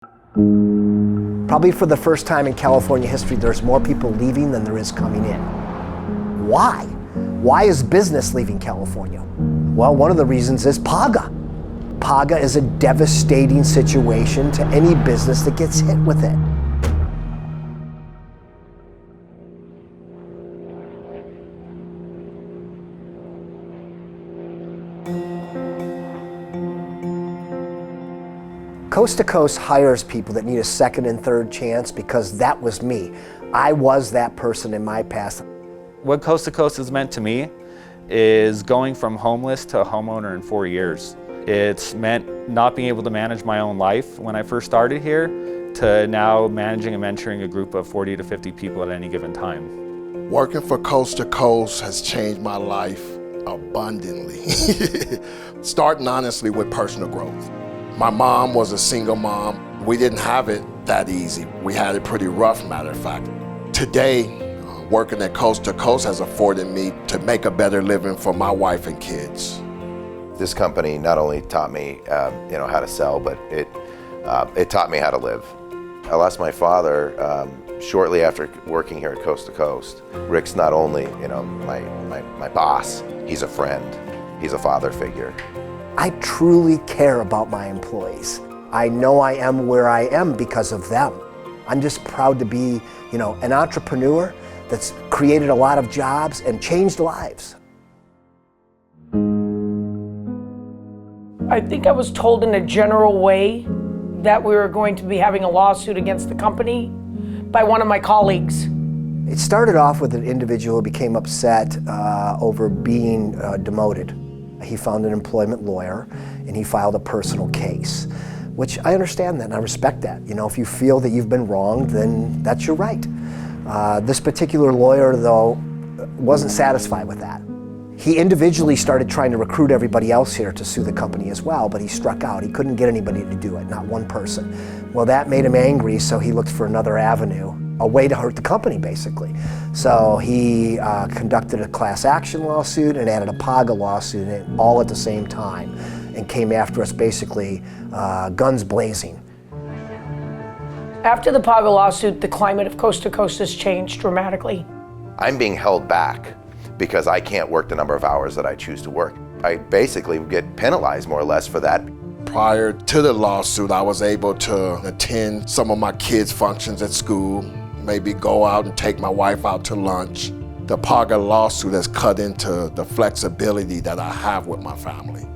Probably for the first time in California history, there's more people leaving than there is coming in. Why? Why is business leaving California? Well, one of the reasons is PAGA. PAGA is a devastating situation to any business that gets hit with it. Coast to Coast hires people that need a second and third chance because that was me. I was that person in my past. What Coast to Coast has meant to me is going from homeless to a homeowner in 4 years. It's meant not being able to manage my own life when I first started here to now managing and mentoring a group of 40 to 50 people at any given time. Working for Coast to Coast has changed my life abundantly. Starting honestly with personal growth. My mom was a single mom. We didn't have it that easy. We had it pretty rough, matter of fact. Today, working at Coast to Coast has afforded me to make a better living for my wife and kids. This company not only taught me, how to sell, but it taught me how to live. I lost my father shortly after working here at Coast to Coast. Rick's not only, my boss, he's a friend, he's a father figure. I truly care about my employees. I know I am where I am because of them. I'm just proud to be, an entrepreneur that's created a lot of jobs and changed lives. I think I was told in a general way that we were going to be having a lawsuit against the company by one of my colleagues. It started off with an individual who became upset over being demoted. He found an employment lawyer and he filed a personal case, which I understand that and I respect that. If you feel that you've been wronged, then that's your right. This particular lawyer, though, wasn't satisfied with that. He individually started trying to recruit everybody else here to sue the company as well, but he struck out. He couldn't get anybody to do it, not one person. Well, that made him angry, so he looked for another avenue, a way to hurt the company, basically. So he conducted a class action lawsuit and added a PAGA lawsuit all at the same time and came after us basically guns blazing. After the PAGA lawsuit, the climate of Coast to Coast has changed dramatically. I'm being held back because I can't work the number of hours that I choose to work. I basically get penalized more or less for that. Prior to the lawsuit, I was able to attend some of my kids' functions at school, maybe go out and take my wife out to lunch. The PAGA lawsuit has cut into the flexibility that I have with my family.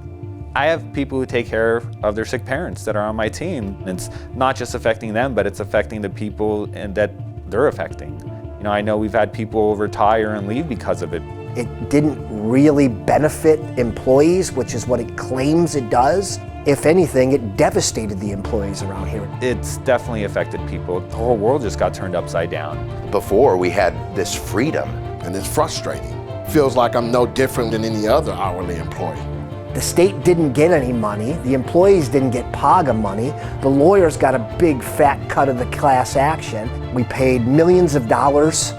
I have people who take care of their sick parents that are on my team. It's not just affecting them, but it's affecting the people that they're affecting. I know we've had people retire and leave because of it. It didn't really benefit employees, which is what it claims it does. If anything, it devastated the employees around here. It's definitely affected people. The whole world just got turned upside down. Before, we had this freedom. And it's frustrating. Feels like I'm no different than any other hourly employee. The state didn't get any money. The employees didn't get PAGA money. The lawyers got a big fat cut of the class action. We paid millions of dollars.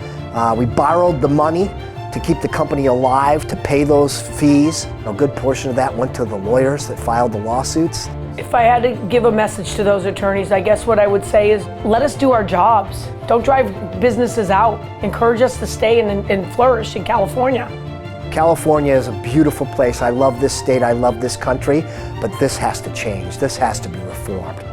We borrowed the money to keep the company alive, to pay those fees. A good portion of that went to the lawyers that filed the lawsuits. If I had to give a message to those attorneys, I guess what I would say is, let us do our jobs. Don't drive businesses out. Encourage us to stay and flourish in California. California is a beautiful place. I love this state, I love this country, but this has to change. This has to be reformed.